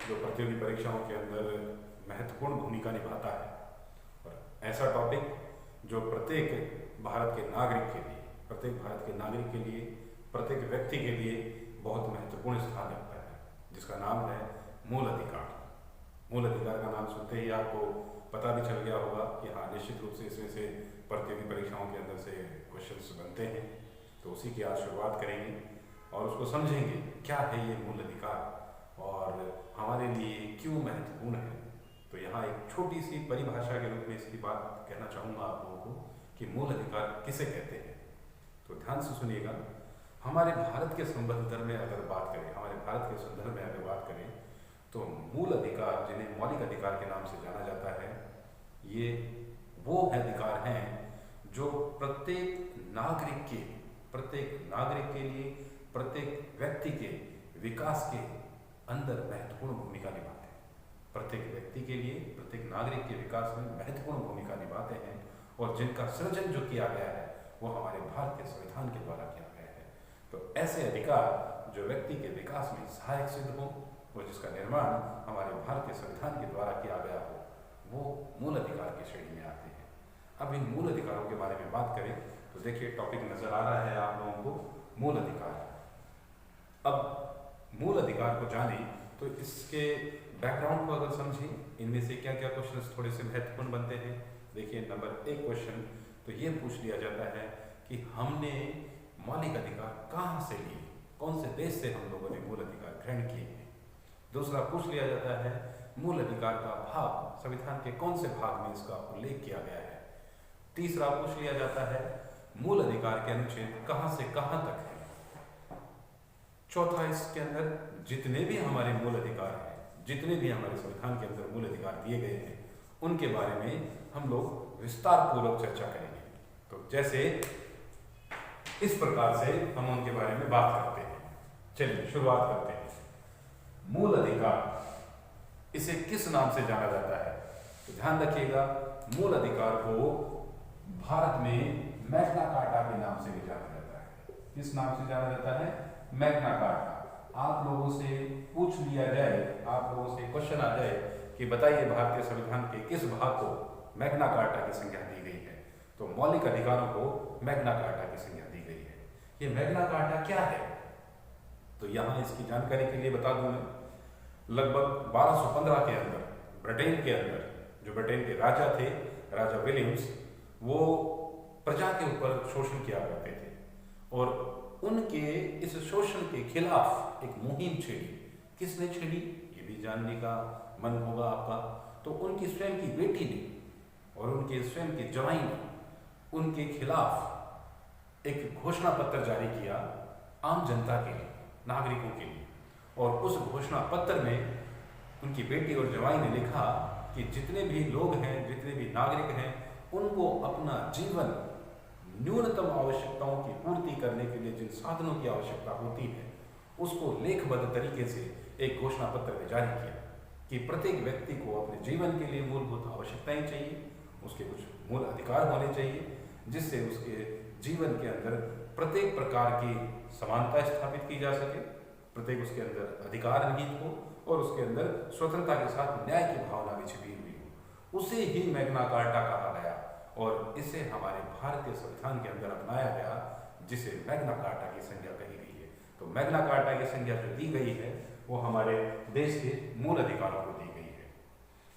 जो प्रतियोगी परीक्षाओं के अंदर महत्वपूर्ण भूमिका निभाता है, और ऐसा टॉपिक जो प्रत्येक भारत के नागरिक के लिए, प्रत्येक व्यक्ति के लिए बहुत महत्वपूर्ण स्थान रखता है, जिसका नाम है मूल अधिकार। मूल अधिकार का नाम सुनते ही आपको पता भी चल गया होगा कि हाँ, निश्चित रूप से इसमें से प्रतियोगी परीक्षाओं के अंदर से क्वेश्चंस बनते हैं। तो उसी की आज शुरुआत करेंगे और उसको समझेंगे क्या है ये मूल अधिकार और हमारे लिए क्यों महत्वपूर्ण है। तो यहाँ एक छोटी सी परिभाषा के रूप में इसकी बात कहना चाहूँगा आप लोगों को कि मूल अधिकार किसे कहते हैं। तो ध्यान से सुनिएगा। हमारे भारत के संदर्भ में अगर बात करें, तो मूल अधिकार, जिन्हें मौलिक अधिकार के नाम से जाना जाता है, ये वो अधिकार हैं जो प्रत्येक नागरिक के लिए, प्रत्येक व्यक्ति के विकास के अंदर महत्वपूर्ण भूमिका निभाते हैं। प्रत्येक व्यक्ति के लिए, प्रत्येक नागरिक के विकास में महत्वपूर्ण भूमिका निभाते हैं और जिनका सृजन जो किया गया है वो हमारे भारतीय संविधान के द्वारा किया गया है। तो ऐसे अधिकार जो व्यक्ति के विकास में सहायक सिद्ध हो और जिसका निर्माण हमारे भारतीय संविधान के द्वारा किया गया हो, वो मूल अधिकार की श्रेणी में आते हैं। अब इन मूल अधिकारों के बारे में बात करें तो देखिए, टॉपिक नजर आ रहा है आप लोगों को, मूल अधिकार। अब मूल अधिकार को जाने तो इसके बैकग्राउंड को अगर समझें, इनमें से क्या क्या क्वेश्चन थोड़े से महत्वपूर्ण बनते हैं। देखिए, नंबर 1 क्वेश्चन तो ये पूछ लिया जाता है कि हमने मौलिक अधिकार कहाँ से लिए, कौन से देश से हम लोगों ने मूल अधिकार ग्रहण किए हैं। दूसरा पूछ लिया जाता है मूल अधिकार का भाग, संविधान के कौन से भाग में इसका उल्लेख किया गया है। तीसरा पूछ लिया जाता है मूल अधिकार के अनुच्छेद कहाँ से कहाँ तक है। चौथा, इसके अंदर जितने भी हमारे मूल अधिकार हैं, जितने भी हमारे संविधान के अंदर मूल अधिकार दिए गए हैं, उनके बारे में हम लोग विस्तार पूर्वक चर्चा करेंगे। तो जैसे इस प्रकार से हम उनके बारे में बात करते हैं। चलिए शुरुआत करते हैं। मूल अधिकार, इसे किस नाम से जाना जाता है? तो ध्यान रखिएगा, मूल अधिकार को भारत में मैग्ना कार्टा के नाम से भी जाना जाता है। किस नाम से जाना जाता है? Magna carta. आप लोगों से पूछ लिया जाए, आप लोगों से क्वेश्चन आ जाए कि बताइए भारतीय संविधान के किस भाग को मैग्ना कार्टा की संज्ञा दी गई है, तो मौलिक अधिकारों को मैग्ना कार्टा की संज्ञा दी गई है। ये मैग्ना कार्टा क्या है? तो यहाँ इसकी जानकारी के लिए बता दूं मैं, लगभग 1215 के अंदर ब्रिटेन के अंदर, जो ब्रिटेन के राजा थे, राजा विलियम्स, वो प्रजा के ऊपर शोषण किया करते थे और उनके इस शोषण के खिलाफ एक मुहिम छेड़ी। किसने छेड़ी, ये भी जानने का मन होगा आपका। तो उनकी स्वयं की बेटी ने और उनके स्वयं के जवाई ने उनके खिलाफ एक घोषणा पत्र जारी किया आम जनता के लिए, नागरिकों के लिए। और उस घोषणा पत्र में उनकी बेटी और जवाई ने लिखा कि जितने भी लोग हैं, जितने भी नागरिक हैं, उनको अपना जीवन न्यूनतम आवश्यकताओं की पूर्ति करने के लिए जिन साधनों की आवश्यकता होती है, उसको लेखबद्ध तरीके से एक घोषणा पत्र में जारी किया कि प्रत्येक व्यक्ति को अपने जीवन के लिए मूलभूत आवश्यकताएं चाहिए, उसके कुछ मूल अधिकार होने चाहिए, जिससे उसके जीवन के अंदर प्रत्येक प्रकार की समानता स्थापित की जा सके, प्रत्येक उसके अंदर अधिकार निहित हो और उसके अंदर स्वतंत्रता के साथ न्याय की भावना भी छिपी हुई हो। उसे ही मैग्ना कार्टा कहा गया और इसे हमारे भारतीय संविधान के अंदर अपनाया गया, जिसे मैग्ना कार्टा की संज्ञा कही गई है। तो मैग्ना कार्टा की संज्ञा जो दी गई है वो हमारे देश के मूल अधिकारों को दी गई है।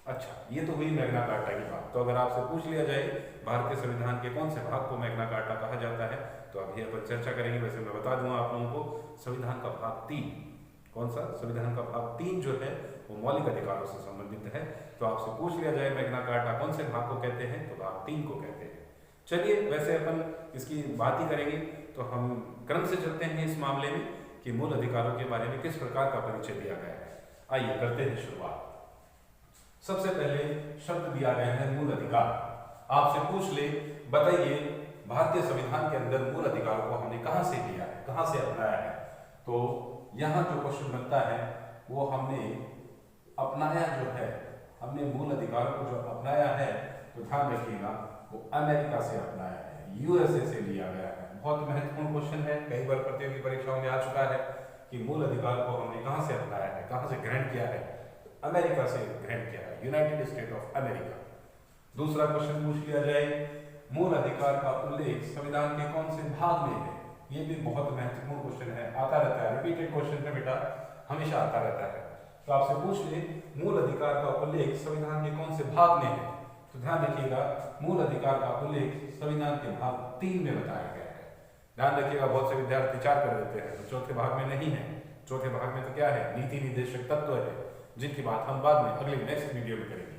अच्छा, ये तो हुई मैग्ना कार्टा की बात। तो अगर आपसे पूछ लिया जाए भारतीय संविधान के कौन से भाग को मैग्ना कार्टा कहा जाता है, तो अभी अपन चर्चा करेंगे। वैसे मैं बता दूंगा आप लोगों को, संविधान का भाग 3, कौन सा? संविधान का भाग 3 जो है वो मौलिक अधिकारों से संबंधित है। तो आपसे पूछ लिया जाए मैग्ना कार्टा कौन से भाग को कहते हैं, तो भाग 3 को कहते हैं। चलिए, वैसे अपन इसकी बात ही करेंगे तो हम क्रम से चलते हैं इस मामले में कि मूल अधिकारों के बारे में किस प्रकार का परिचय दिया गया है। आइए करते हैं शुरुआत। सबसे पहले शब्द दिया गया है मूल अधिकार। आपसे पूछ ले, बताइए भारतीय संविधान के अंदर मूल अधिकारों को हमने कहां से लिया है, कहां से अपनाया है। तो यहाँ जो क्वेश्चन बनता है वो हमने अपनाया जो है, हमने मूल अधिकारों को जो अपनाया है, तो ध्यान रखिएगा वो अमेरिका से अपनाया है, यूएसए से लिया गया है। बहुत महत्वपूर्ण क्वेश्चन है, कई बार प्रतियोगी परीक्षाओं में आ चुका है कि मूल अधिकार को हमने कहां से अपनाया है, कहां से ग्रहण किया है। अमेरिका से ग्रहण किया है, यूनाइटेड स्टेट ऑफ अमेरिका। दूसरा क्वेश्चन पूछ लिया जाए, मूल अधिकार का उल्लेख संविधान के कौन से भाग में है? ये भी बहुत महत्वपूर्ण क्वेश्चन है, आता रहता है, रिपीटेड क्वेश्चन है बेटा, हमेशा आता रहता है। तो आपसे पूछ ले मूल अधिकार का उल्लेख संविधान के कौन से भाग में है, तो ध्यान रखिएगा मूल अधिकार का उल्लेख संविधान के भाग 3 में बताया गया है। ध्यान रखिएगा, बहुत से विद्यार्थी 4 कर देते हैं, तो चौथे भाग में नहीं है। चौथे भाग में तो क्या है, नीति निर्देशक तत्व है, जिनकी बात हम बाद में अगले नेक्स्ट वीडियो में करेंगे।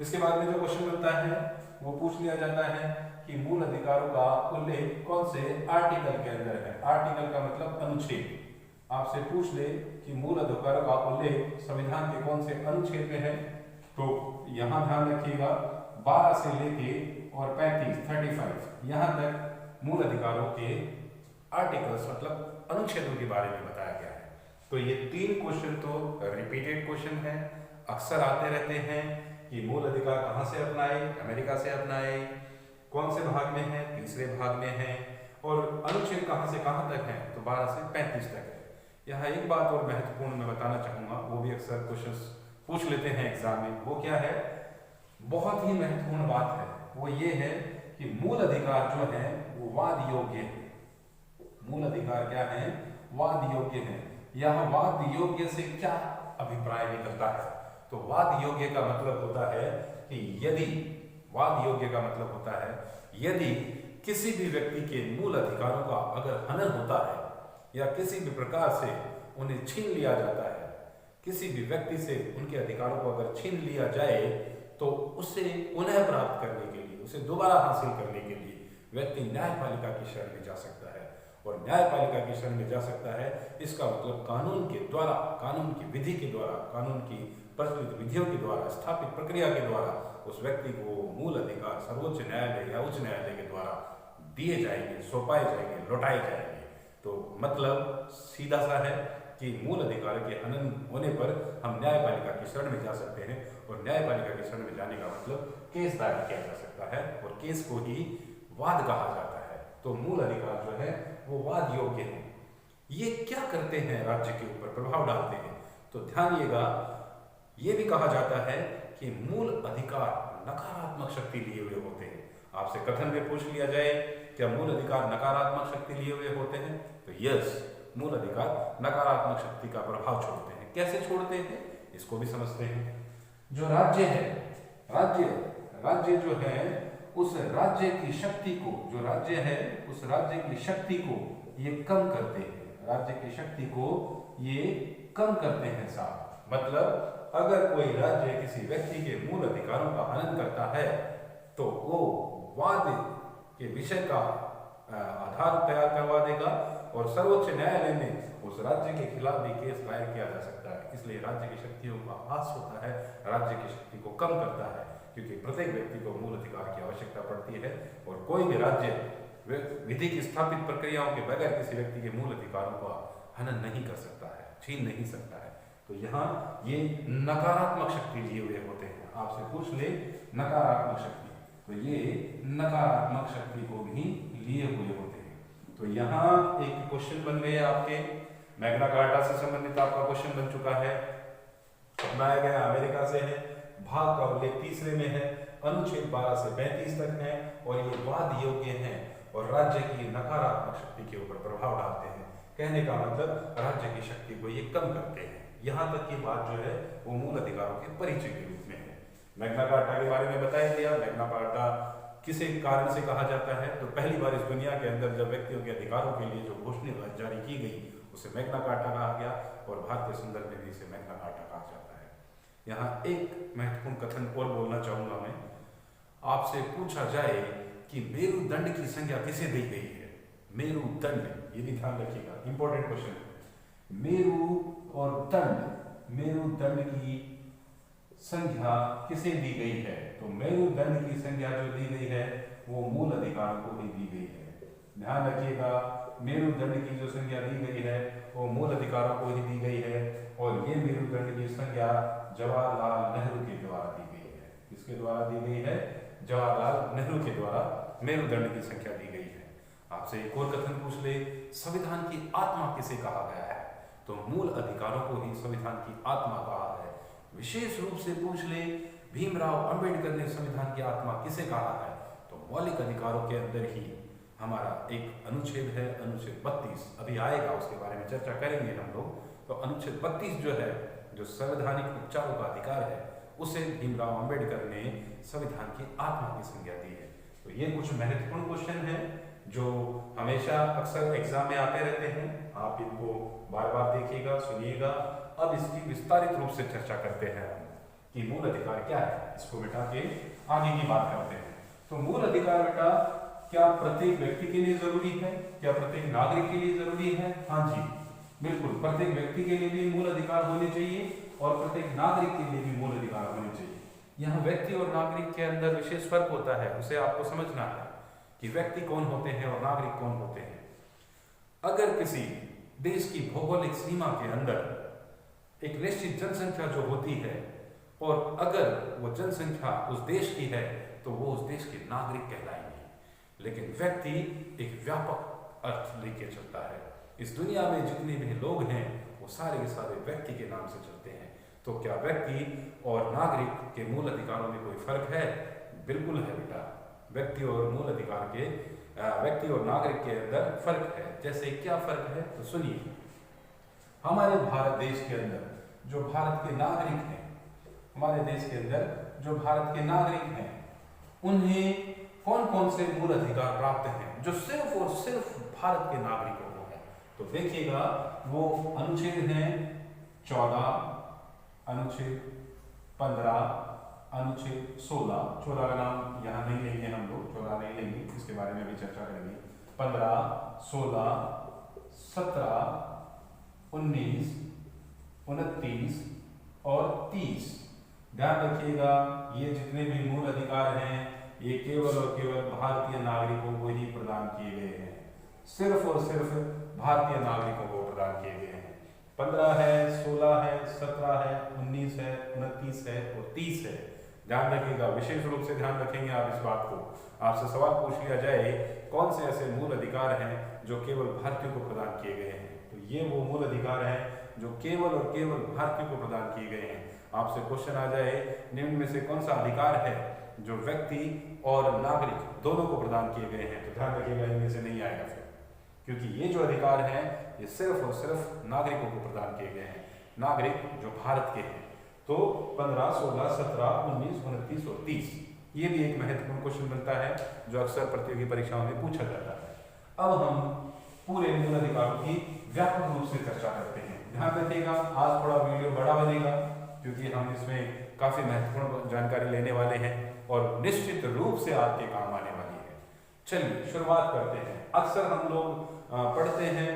इसके बाद में जो क्वेश्चन बनता है वो पूछ लिया जाता है कि मूल अधिकारों का उल्लेख कौन से आर्टिकल के अंदर है। आर्टिकल का मतलब अनुच्छेद। आपसे पूछ ले कि मूल अधिकारों का उल्लेख संविधान के कौन से अनुच्छेद में है, तो यहाँ ध्यान रखिएगा 12 से लेके और 35 यहाँ तक मूल अधिकारों के आर्टिकल्स मतलब अनुच्छेदों के बारे में बताया गया है। तो ये 3 क्वेश्चन तो रिपीटेड क्वेश्चन है, अक्सर आते रहते हैं कि मूल अधिकार कहाँ से अपनाए, अमेरिका से अपनाए, कौन से भाग में है, तीसरे भाग में है, और अनुच्छेद कहाँ से कहाँ तक है, तो 12 से 35 तक है। यहाँ एक बात और महत्वपूर्ण मैं बताना चाहूंगा, वो भी अक्सर क्वेश्चंस पूछ लेते हैं एग्जाम में, वो क्या है, बहुत ही महत्वपूर्ण बात है, वो ये है कि मूल अधिकार जो है वो वाद योग्य है। मूल अधिकार क्या है, वाद योग्य है। यह वाद योग्य से क्या अभिप्राय निकलता है, तो वाद योग्य का मतलब होता है कि यदि, वाद योग्य का मतलब होता है यदि किसी भी व्यक्ति के मूल अधिकारों का अगर हनन होता है या किसी भी प्रकार से उन्हें छीन लिया जाता है, किसी भी व्यक्ति से उनके अधिकारों को अगर छीन लिया जाए, तो उसे पुनः प्राप्त करने के लिए, उसे दोबारा हासिल करने के लिए व्यक्ति न्यायपालिका की शरण में जा सकता है। और न्यायपालिका की शरण में जा सकता है, इसका मतलब कानून के द्वारा, कानून की विधि के द्वारा, कानून की प्रचलित विधियों के द्वारा, स्थापित प्रक्रिया के द्वारा उस व्यक्ति को मूल अधिकार सर्वोच्च न्यायालय या उच्च न्यायालय के द्वारा दिए जाएंगे, सौंपाए जाएंगे, लौटाए जाएंगे। तो मतलब सीधा सा है कि मूल अधिकार के हनन होने पर हम न्यायपालिका की शरण में जा सकते हैं, और न्यायपालिका की शरण में जाने का मतलब केस दायर किया जा सकता है, और केस को ही वाद कहा जाता है। तो मूल अधिकार जो है वो वाद योग्य है। ये क्या करते हैं, राज्य के ऊपर प्रभाव डालते हैं। तो ध्यान दिएगा, ये भी कहा जाता है कि मूल अधिकार नकारात्मक शक्ति लिए हुए होते हैं। आपसे कथन में पूछ लिया जाए क्या मूल अधिकार नकारात्मक शक्ति लिए हुए होते हैं, तो यस, मूल अधिकार नकारात्मक शक्ति का प्रभाव छोड़ते हैं। कैसे छोड़ते हैं, इसको भी समझते हैं। जो राज्य है, राज्य जो है उस राज्य की शक्ति को, जो राज्य है उस राज्य की शक्ति को ये कम करते हैं, राज्य की शक्ति को ये कम करते हैं साहब। मतलब अगर कोई राज्य किसी व्यक्ति के मूल अधिकारों का हनन करता है, तो वो वाद के विषय का आधार तैयार करवा देगा, और सर्वोच्च न्यायालय में उस राज्य के खिलाफ भी केस दायर किया जा सकता है। इसलिए राज्य की शक्तियों का ह्रास होता है, राज्य की शक्ति को कम करता है, क्योंकि प्रत्येक व्यक्ति को मूल अधिकार की आवश्यकता पड़ती है, और कोई भी राज्य विधि की स्थापित प्रक्रियाओं के बगैर किसी व्यक्ति के मूल अधिकारों का हनन नहीं कर सकता है, छीन नहीं सकता है। तो यहाँ ये नकारात्मक शक्ति लिए हुए होते हैं। आपसे पूछ ले नकारात्मक शक्ति, तो ये नकारात्मक शक्ति को भी लिए हुए होते हैं। तो यहाँ एक क्वेश्चन बन गए आपके, मैग्ना कार्टा से संबंधित आपका क्वेश्चन बन चुका है, अपनाया गया अमेरिका से है, भाग का उल्लेख तीसरे में है, अनुच्छेद 12 से 35 तक है, और ये वाद योग्य है और राज्य की नकारात्मक शक्ति के ऊपर प्रभाव डालते हैं। कहने का मतलब राज्य की शक्ति को ये कम करते हैं। यहाँ तक की बात जो है वो मूल अधिकारों के परिचय के रूप में है। मैग्ना कार्टा के बारे में बताया गया। मैग्ना कार्टा किसी कारण से कहा जाता है, तो पहली बार इस दुनिया के अंदर जब व्यक्तियों के अधिकारों के लिए जो घोषणा जारी की गई उसे मैग्ना कार्टा कहा गया, और भारतीय संदर्भ में भी इसे मैग्ना कार्टा कहा जाता है। यहाँ एक महत्वपूर्ण कथन और बोलना चाहूंगा मैं। आपसे पूछा जाए कि मेरुदंड की संज्ञा किसे दी गई है, मेरुदंड, ये भी ध्यान रखिएगा, इंपॉर्टेंट क्वेश्चन है। मेरु और दंड, मेरुदंड की संज्ञा किसे दी गई है, तो मेरुदंड की संज्ञा जो दी गई है वो मूल अधिकारों को ही दी गई है। ध्यान रखिएगा, मेरुदंड की जो संज्ञा दी गई है वो मूल अधिकारों को ही दी गई है, और ये मेरुदंड की संज्ञा जवाहरलाल नेहरू के द्वारा दी गई है। किसके द्वारा दी गई है, जवाहरलाल नेहरू के द्वारा मेरुदंड की संख्या दी गई है। आपसे एक और कथन पूछ ले, संविधान की आत्मा किसे कहा गया है, तो मूल अधिकारों को ही संविधान की आत्मा कहा है। विशेष रूप से पूछ ले भीमराव अंबेडकर ने संविधान की आत्मा किसे कहा है, तो मौलिक अधिकारों के अंदर ही हमारा एक अनुच्छेद है, अनुच्छेद 32, अभी आएगा, उसके बारे में चर्चा करेंगे हम लोग। तो अनुच्छेद 32 जो है, जो संवैधानिक उपचारों का अधिकार है, उसे भीमराव अंबेडकर ने संविधान की आत्मा की संज्ञा दी है। तो ये कुछ महत्वपूर्ण क्वेश्चन हैं जो हमेशा अक्सर एग्जाम में आते रहते हैं, आप इनको बार बार देखिएगा, सुनिएगा। अब इसकी विस्तारित रूप से चर्चा करते हैं हम कि मूल अधिकार क्या है। इसको बिठा के आगे की बात करते हैं। तो मूल अधिकार बेटा क्या प्रत्येक व्यक्ति के लिए जरूरी है, क्या प्रत्येक नागरिक के लिए जरूरी है? हाँ जी, बिल्कुल, प्रत्येक व्यक्ति के लिए भी मूल अधिकार होने चाहिए और प्रत्येक नागरिक के लिए भी मूल अधिकार होने चाहिए। यहाँ व्यक्ति और नागरिक के अंदर विशेष फर्क होता है, उसे आपको समझना है कि व्यक्ति कौन होते हैं और नागरिक कौन होते हैं। अगर किसी देश की भौगोलिक सीमा के अंदर एक निश्चित जनसंख्या जो होती है और अगर वो जनसंख्या उस देश की है तो वो उस देश के नागरिक कहलाएंगे। लेकिन व्यक्ति एक व्यापक अर्थ लेके चलता है। इस दुनिया में जितने भी लोग हैं वो सारे के सारे व्यक्ति के नाम से चलते हैं। तो क्या व्यक्ति और नागरिक के मूल अधिकारों में कोई फर्क है? बिल्कुल है बेटा, व्यक्ति और मूल अधिकार के व्यक्ति और नागरिक के अंदर फर्क है। जैसे क्या फर्क है तो सुनिए। हमारे भारत देश के अंदर जो भारत के नागरिक हैं, हमारे देश के अंदर जो भारत के नागरिक हैं, उन्हें कौन कौन से मूल अधिकार प्राप्त हैं जो सिर्फ और सिर्फ भारत के नागरिकों को है? तो देखिएगा, वो अनुच्छेद हैं 14, अनुच्छेद 15, अनुच्छेद 16। 14 का नाम यहाँ नहीं लेंगे हम लोग, 14 नहीं लेंगे, इसके बारे में भी चर्चा करेंगे। 15, 16, 17, 19, 29 और 30। ध्यान रखिएगा, ये जितने भी मूल अधिकार हैं ये केवल और केवल भारतीय नागरिकों को ही प्रदान किए गए हैं, सिर्फ और सिर्फ भारतीय नागरिकों को प्रदान किए गए हैं। 15 है, 16 है, 17 है, 19 है, 29 है और 30 है। ध्यान रखिएगा, विशेष रूप से ध्यान रखेंगे आप इस बात को। आपसे सवाल पूछ लिया जाए कौन से ऐसे मूल अधिकार हैं जो केवल भारतीयों को प्रदान किए गए हैं, तो ये वो मूल अधिकार हैं जो केवल और केवल भारतीयों को प्रदान किए गए हैं। आपसे क्वेश्चन आ जाए निम्न में से कौन सा अधिकार है जो व्यक्ति और नागरिक दोनों को प्रदान किए गए हैं, तो ध्यान रखिएगा इनमें से नहीं आएगा फिर, क्योंकि ये जो अधिकार हैं ये सिर्फ और सिर्फ नागरिकों को प्रदान किए गए हैं, नागरिक जो भारत के हैं। तो 15, 16, 17, 19, 29 और 30 ये भी एक महत्वपूर्ण क्वेश्चन बनता है जो अक्सर प्रतियोगी परीक्षाओं में पूछा जाता है। अब हम पूरे मूल अधिकारों की व्यापक रूप से चर्चा करते हैं। ध्यान रखिएगा, आज थोड़ा वीडियो बड़ा बनेगा क्योंकि हम इसमें काफी महत्वपूर्ण जानकारी लेने वाले हैं और निश्चित रूप से आपके काम आने वाली है। चलिए शुरुआत करते हैं। अक्सर हम लोग पढ़ते हैं,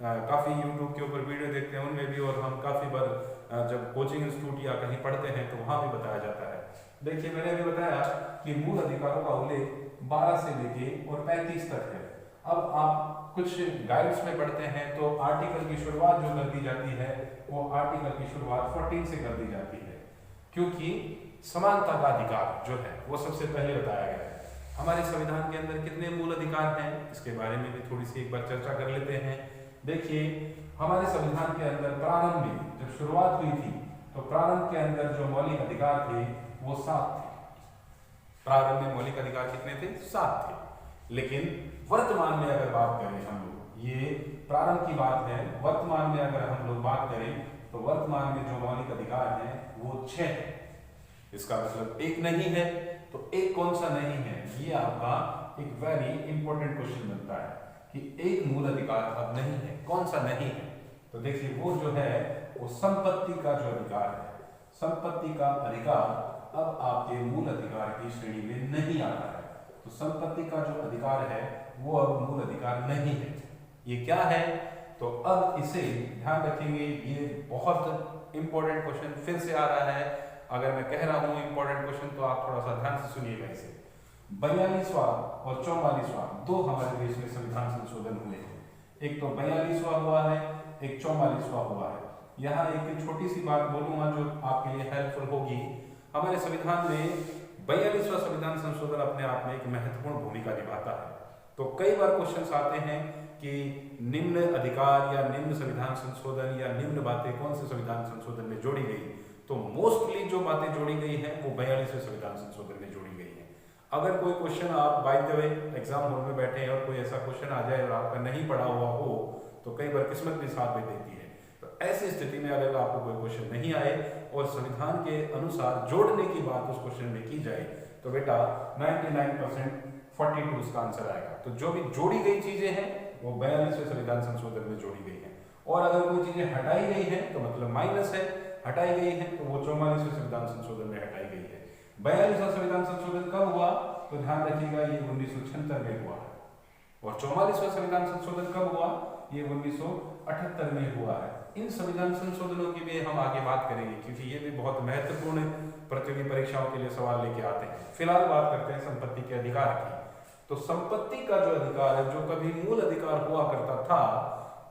काफी यूट्यूब के ऊपर वीडियो देखते हैं उनमें भी, और हम काफी बार जब कोचिंग इंस्टीट्यूट या कहीं पढ़ते हैं तो वहां भी बताया जाता है। देखिए, मैंने अभी बताया कि मूल अधिकारों का उल्लेख 12 से लेके और 35 तक है। अब आप कुछ गाइड्स में पढ़ते हैं तो आर्टिकल की शुरुआत जो कर दी जाती है वो आर्टिकल की शुरुआत 14 से कर दी जाती है, क्योंकि समानता का अधिकार जो है वो सबसे पहले बताया गया है। हमारे संविधान के अंदर कितने मूल अधिकार हैं इसके बारे में भी थोड़ी सी एक बार चर्चा कर लेते हैं। देखिए, हमारे संविधान के अंदर प्रारंभ में जब शुरुआत हुई थी तो प्रारंभ के अंदर जो मौलिक अधिकार थे वो 7 थे। प्रारंभ में मौलिक अधिकार कितने थे? 7 थे। लेकिन वर्तमान में अगर बात करें हम लोग, ये प्रारंभ की बात है, वर्तमान में अगर हम लोग बात करें तो वर्तमान में जो मौलिक अधिकार हैं वो 6 है। इसका मतलब एक नहीं है, तो एक कौन सा नहीं है? ये आपका एक वेरी इंपॉर्टेंट क्वेश्चन बनता है कि एक मूल अधिकार अब नहीं है, कौन सा नहीं है? तो देखिए, वो जो है वो संपत्ति का जो अधिकार है, संपत्ति का अधिकार अब आपके मूल अधिकार की श्रेणी में नहीं आता है। तो संपत्ति का जो अधिकार है वो अब मूल अधिकार नहीं है। ये क्या है? तो अब इसे ध्यान रखेंगे, ये बहुत इंपॉर्टेंट क्वेश्चन फिर से आ रहा है। अगर मैं कह रहा हूं इंपॉर्टेंट क्वेश्चन तो आप थोड़ा सा ध्यान से सुनिएगा इसे। 42वां और 44वां दो हमारे देश में संविधान संशोधन हुए हैं। एक तो 42वां हुआ है, एक 44वां हुआ है। यहाँ एक छोटी सी बात बोलूंगा जो आपके लिए हेल्पफुल होगी। हमारे संविधान में 42वां संविधान संशोधन अपने आप में एक महत्वपूर्ण भूमिका निभाता है। तो कई बार क्वेश्चंस आते हैं कि निम्न अधिकार या निम्न संविधान संशोधन या निम्न बातें कौन से संविधान संशोधन में जोड़ी गई, तो मोस्टली जो बातें जोड़ी गई हैं वो 42वें संविधान संशोधन में जोड़ी गई हैं। अगर कोई क्वेश्चन आप by the way exam hall में बैठे हैं और कोई ऐसा क्वेश्चन आ जाए और आपका नहीं पढ़ा हुआ हो तो कई बार किस्मत भी साथ में देती है। तो ऐसी स्थिति में अगर आपको कोई क्वेश्चन नहीं आए और संविधान के अनुसार जोड़ने की बात उस क्वेश्चन में की जाए तो बेटा 99% 42 इसका आंसर आएगा। तो जो भी जोड़ी गई चीजें हैं वो 42वें संविधान संशोधन में जोड़ी गई हैं। और अगर कोई चीजें हटाई गई है तो मतलब माइनस है, हटाई गई है तो वो 44वें संविधान संशोधन में हटाई गई है। 42वां संविधान संशोधन कब हुआ तो ध्यान रखिएगा ये 1976 में हुआ है। और 44वां संविधान संशोधन कब हुआ, ये 1978 में हुआ है। इन संविधान संशोधनों की भी हम आगे बात करेंगे क्योंकि ये भी बहुत महत्वपूर्ण प्रतियोगी परीक्षाओं के लिए सवाल लेके आते हैं। फिलहाल बात करते हैं संपत्ति के अधिकार की। तो संपत्ति का जो अधिकार है, जो कभी मूल अधिकार हुआ करता था,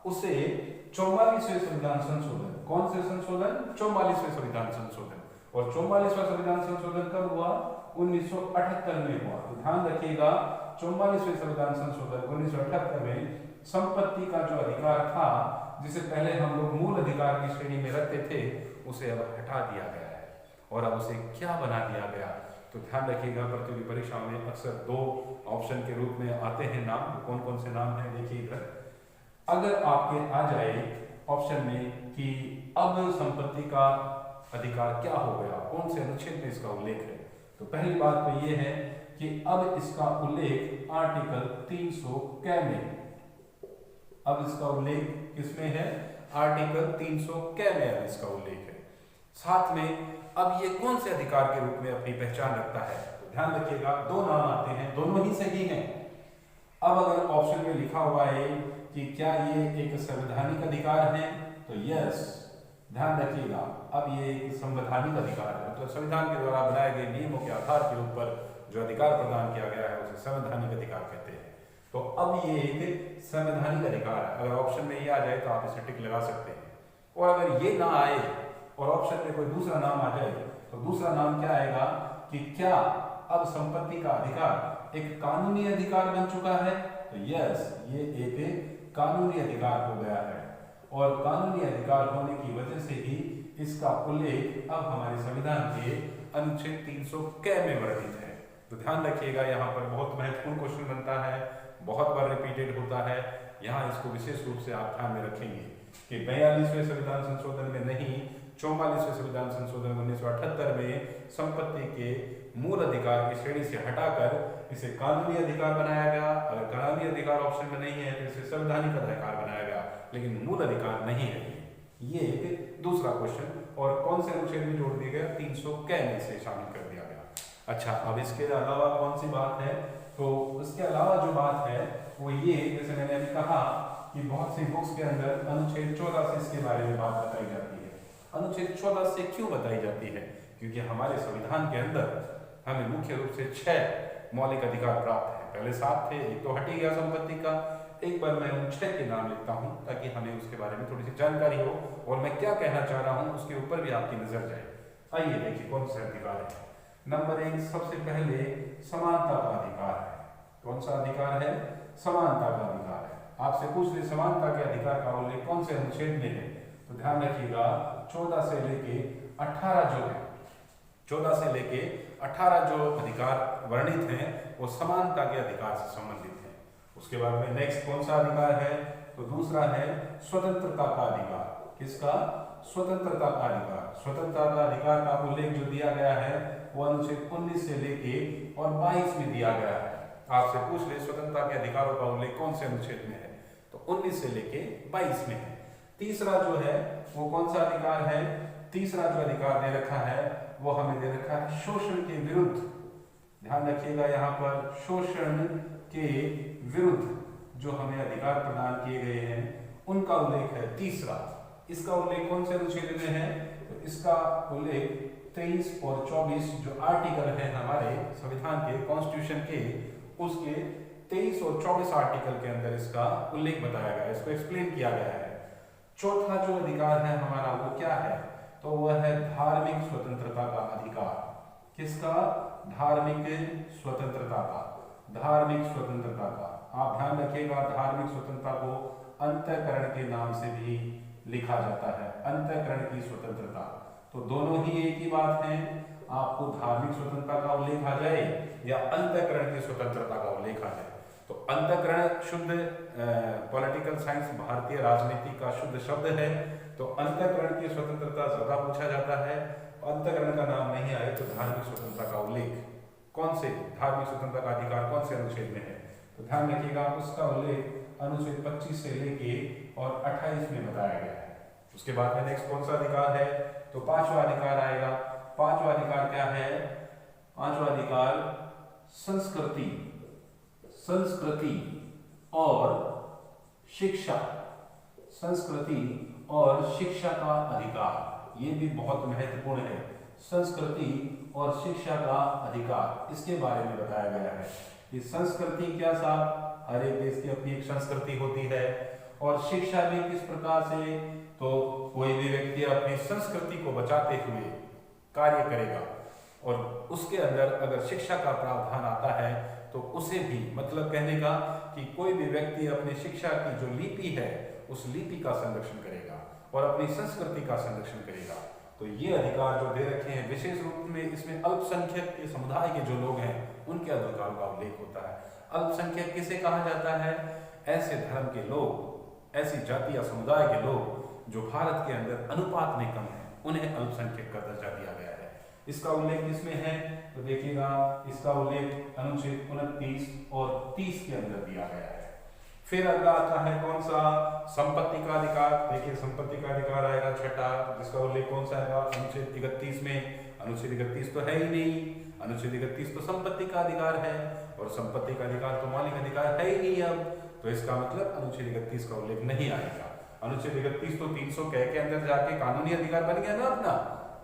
उसे 44वें संविधान संशोधन, कौन से संशोधन, 44वें संविधान संशोधन। और 44वां संविधान संशोधन कब हुआ, 1978 में हुआ। तो ध्यान रखिएगा 44वें संविधान संशोधन 1978 में संपत्ति का जो अधिकार था, जिसे पहले हम लोग मूल अधिकार की श्रेणी में रखते थे, उसे अब हटा दिया गया है। और अब उसे क्या बना दिया गया, तो ध्यान रखिएगा प्रतियोगी परीक्षाओं में अक्सर 2 ऑप्शन के रूप में आते हैं नाम। कौन कौन से नाम हैं देखिए इधर। अगर आपके आ जाए ऑप्शन में कि अब संपत्ति का अधिकार क्या हो गया, कौन से अनुच्छेद में इसका उल्लेख है, तो पहली बात तो ये है कि अब इसका उल्लेख आर्टिकल 300 कै में, अब इसका उल्लेख किसमें है, आर्टिकल 300 कै में अब इसका उल्लेख है। साथ में अब ये कौन से अधिकार के रूप में अपनी पहचान रखता है, तो ध्यान रखिएगा 2 नाम आते हैं, दोनों ही सही हैं। अब अगर ऑप्शन में लिखा हुआ है कि क्या ये एक संवैधानिक अधिकार है, तो यस, ध्यान रखिएगा अब ये एक संवैधानिक अधिकार है। मतलब संविधान के द्वारा बनाए गए नियमों के आधार के ऊपर जो अधिकार प्रदान किया गया है उसे संवैधानिक अधिकार कहते हैं। तो अब ये एक संवैधानिक अधिकार है। अगर ऑप्शन में ये आ जाए तो आप इसे टिक लगा सकते हैं। और अगर ये ना आए और ऑप्शन में कोई दूसरा नाम आ जाए तो दूसरा नाम क्या आएगा कि क्या अब संपत्ति का अधिकार एक कानूनी अधिकार बन चुका है, तो यस, ये एक कानूनी अधिकार हो गया है। और कानूनी अधिकार होने की वजह से ही इसका उल्लेख अब हमारे संविधान के अनुच्छेद 300 कै में वर्णित है। तो ध्यान रखिएगा यहाँ पर बहुत महत्वपूर्ण क्वेश्चन बनता है, बहुत बार रिपीटेड होता है। यहाँ इसको विशेष रूप से आप ध्यान में रखेंगे कि 42वें संविधान संशोधन में नहीं, 44वें संविधान संशोधन 1978 में संपत्ति के मूल अधिकार की श्रेणी से हटाकर इसे कानूनी अधिकार बनाया गया। अगर कानूनी अधिकार ऑप्शन में नहीं है तो इसे संवैधानिक अधिकार बनाया गया, लेकिन मूल अधिकार नहीं है। ये एक दूसरा क्वेश्चन। और कौन से अनुच्छेद में जोड़ दिया गया, 300 कै में से शामिल कर दिया गया। अच्छा, अब इसके अलावा कौन सी बात है, तो इसके अलावा जो बात है वो ये, जैसे मैंने अभी कहा कि बहुत सी बुक्स के अंदर अनुच्छेद 14 से इसके बारे में बात बताई जाती है। अनुच्छेद 14 से क्यों बताई जाती है, क्योंकि हमारे संविधान के अंदर हमें मुख्य रूप से 6 मौलिक अधिकार प्राप्त है। पहले 7 थे, एक तो हट ही गया संपत्ति का। एक बार मैं उन 6 के नाम लिखता हूं ताकि हमें उसके बारे में थोड़ी सी जानकारी हो और मैं क्या कहना चाह रहा हूं उसके ऊपर भी आपकी नजर जाए। आइए देखिए कौन से अधिकार है। नंबर 1, सबसे पहले समानता का अधिकार है। कौन सा अधिकार है, समानता का अधिकार है। आपसे पूछ ले समानता के अधिकार का उल्लेख कौन से अनुच्छेद में है, तो ध्यान रखिएगा 14 से लेके 18 जो है, 14 से लेके 18 जो अधिकार वर्णित हैं वो समानता के अधिकार से संबंधित है। उसके बाद में नेक्स्ट कौन सा अधिकार है, तो दूसरा है स्वतंत्रता का अधिकार। किसका, स्वतंत्रता का अधिकार। स्वतंत्रता का अधिकार का उल्लेख जो दिया गया है वो अनुच्छेद 19 से लेके और 22 में दिया गया है। आपसे पूछ ले स्वतंत्रता के अधिकारों का उल्लेख कौन से अनुच्छेद में है, तो 19 से लेके 22 में है। तीसरा जो है वो कौन सा अधिकार है, तीसरा जो अधिकार दे रखा है वो हमें दे रखा है शोषण के विरुद्ध। ध्यान रखिएगा यहाँ पर शोषण के विरुद्ध जो हमें अधिकार प्रदान किए गए हैं उनका उल्लेख है तीसरा। इसका उल्लेख कौन से अनुच्छेद में है, तो इसका उल्लेख 23 और 24 जो आर्टिकल है हमारे संविधान के, कॉन्स्टिट्यूशन के, उसके 23 और 24 आर्टिकल के अंदर इसका उल्लेख बताया गया है, इसको एक्सप्लेन किया गया है। चौथा जो अधिकार है हमारा वो क्या है, तो वह है धार्मिक स्वतंत्रता का अधिकार। किसका, धार्मिक स्वतंत्रता का, धार्मिक स्वतंत्रता का। आप ध्यान रखिएगा धार्मिक स्वतंत्रता को अंतःकरण के नाम से भी लिखा जाता है, अंतःकरण की स्वतंत्रता। तो दोनों ही एक ही बात है। आपको धार्मिक स्वतंत्रता का उल्लेख आ जाए या अंतःकरण की स्वतंत्रता का उल्लेख आ जाए, तो अंतःकरण शुद्ध पॉलिटिकल साइंस भारतीय राजनीति का शुद्ध शब्द है, तो अंतःकरण की स्वतंत्रता ज्यादा पूछा जाता है। अंतःकरण का नाम नहीं आए तो धार्मिक स्वतंत्रता का उल्लेख कौन से धार्मिक स्वतंत्रता का अधिकार कौन से अनुच्छेद में है, तो ध्यान रखिएगा उसका उल्लेख अनुच्छेद 25 से लेके और 28 में बताया गया है। उसके बाद में नेक्स्ट कौन सा अधिकार है, तो पांचवा अधिकार आएगा। पांचवा अधिकार क्या है, पांचवा अधिकार संस्कृति, संस्कृति और शिक्षा, संस्कृति और शिक्षा का अधिकार, ये भी बहुत महत्वपूर्ण है। संस्कृति और शिक्षा का अधिकार, इसके बारे में बताया गया है कि संस्कृति क्या साहब, हर एक देश की अपनी एक संस्कृति होती है, और शिक्षा भी किस प्रकार से, तो कोई भी व्यक्ति अपनी संस्कृति को बचाते हुए कार्य करेगा, और उसके अंदर अगर शिक्षा का प्रावधान आता है तो उसे भी, मतलब कहने का कि कोई भी व्यक्ति अपनी शिक्षा की जो लिपि है उस लिपि का संरक्षण करेगा और अपनी संस्कृति का संरक्षण करेगा। तो ये अधिकार जो दे रखे हैं, विशेष रूप में इसमें अल्पसंख्यक के समुदाय के जो लोग हैं उनके अधिकारों का उल्लेख होता है। अल्पसंख्यक किसे कहा जाता है, ऐसे धर्म के लोग, ऐसी जाति या समुदाय के लोग जो भारत के अंदर अनुपात में कम है, उन्हें अल्पसंख्यक का दर्जा दिया गया है। इसका उल्लेख किसमें है, तो देखिएगा इसका उल्लेख अनुच्छेद 29 और 30 के अंदर दिया गया है। फिर अगला आता है कौन सा, संपत्ति का अधिकार। देखिए संपत्ति का अधिकार आएगा छठा, जिसका उल्लेख कौन सा आएगा, अनुच्छेद 31 में। अनुच्छेद 31 तो है ही नहीं, अनुच्छेद 31 तो संपत्ति का अधिकार है, और संपत्ति का अधिकार तो मौलिक अधिकार है ही नहीं अब, तो इसका मतलब अनुच्छेद 31 का उल्लेख नहीं आएगा। अनुच्छेद 31 तो 300 के अंदर जाके कानूनी अधिकार बन गया ना अपना,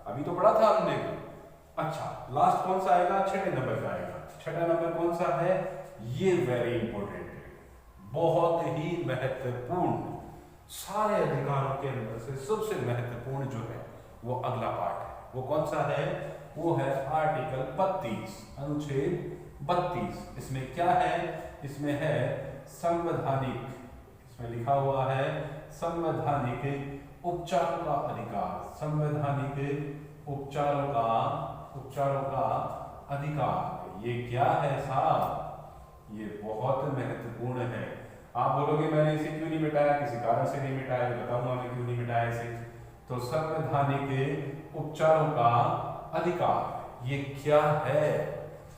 अभी तो पढ़ा था हमने। अच्छा, लास्ट कौन सा आएगा, छठे नंबर का आएगा। छठा नंबर कौन सा है, ये वेरी इंपॉर्टेंट है, बहुत ही महत्वपूर्ण, सारे अधिकारों के अंदर से सबसे महत्वपूर्ण जो है वो अगला पार्ट है। वो कौन सा है, वो है आर्टिकल 32, अनुच्छेद 32। इसमें क्या है, इसमें है संवैधानिक, इसमें लिखा हुआ है संवैधानिक उपचारों का अधिकार, संवैधानिक उपचारों का अधिकार। ये क्या है साहब, ये बहुत महत्वपूर्ण है। आप बोलोगे मैंने इसे क्यों नहीं मिटाया, किसी कारण से नहीं मिटाया, बताऊंगा मैं क्यों नहीं मिटाया इसे। तो संवैधानिक उपचारों का अधिकार ये क्या है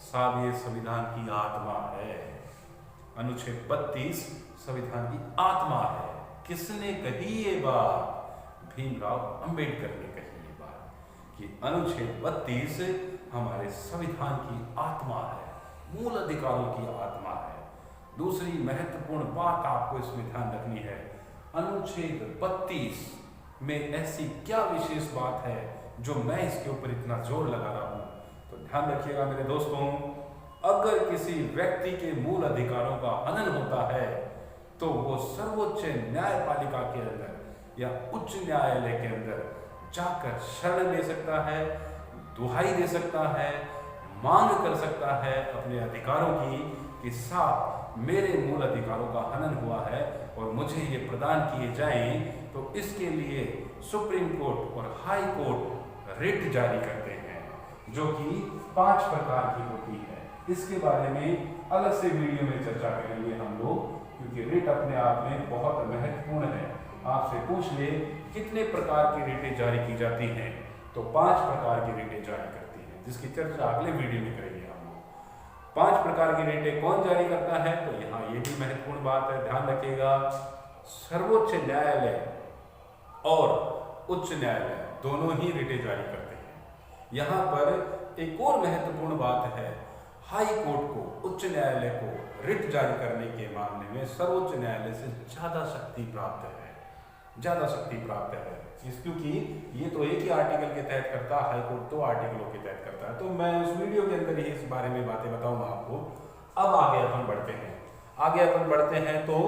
साहब, ये संविधान की आत्मा है। अनुच्छेद 32 संविधान की आत्मा है। किसने कही ये बात, भीमराव अंबेडकर ने कही ये बात कि अनुच्छेद 32 हमारे संविधान की आत्मा है, मूल अधिकारों की आत्मा है। दूसरी महत्वपूर्ण बात आपको इसमें ध्यान रखनी है, अनुच्छेद 32 में ऐसी क्या विशेष बात है जो मैं इसके ऊपर इतना जोर लगा रहा हूं। तो ध्यान रखिएगा मेरे दोस्तों, अगर किसी व्यक्ति के मूल अधिकारों का हनन होता है तो वो सर्वोच्च न्यायपालिका के अंदर या उच्च न्यायालय के अंदर जाकर शरण ले सकता है, दुहाई दे सकता है, मांग कर सकता है अपने अधिकारों की कि साहब मेरे मूल अधिकारों का हनन हुआ है और मुझे ये प्रदान किए जाएं। तो इसके लिए सुप्रीम कोर्ट और हाई कोर्ट रिट जारी करते हैं जो कि 5 प्रकार की होती है। इसके बारे में अलग से वीडियो में चर्चा करेंगे हम लोग, क्योंकि रिट अपने आप में बहुत महत्वपूर्ण है। आपसे पूछ ले कितने प्रकार की रिटें जारी की जाती हैं, तो 5 प्रकार की रिटें जारी करती हैं, जिसकी चर्चा अगले वीडियो में करेंगे हम लोग। 5 प्रकार की रिटें कौन जारी करता है, तो यहाँ ये भी महत्वपूर्ण बात है, ध्यान रखिएगा। सर्वोच्च न्यायालय और उच्च न्यायालय दोनों ही रिटें जारी करते हैं। यहाँ पर एक और महत्वपूर्ण बात है, हाई कोर्ट को, उच्च न्यायालय को रिट जारी करने के मामले में सर्वोच्च न्यायालय से ज्यादा शक्ति प्राप्त है, ज्यादा शक्ति प्राप्त है। क्योंकि ये तो एक ही आर्टिकल के तहत करता है, हाई कोर्ट 2 आर्टिकलों के तहत करता है। तो मैं उस वीडियो के अंदर ही इस बारे में बातें बताऊंगा आपको। अब आगे अपन बढ़ते हैं तो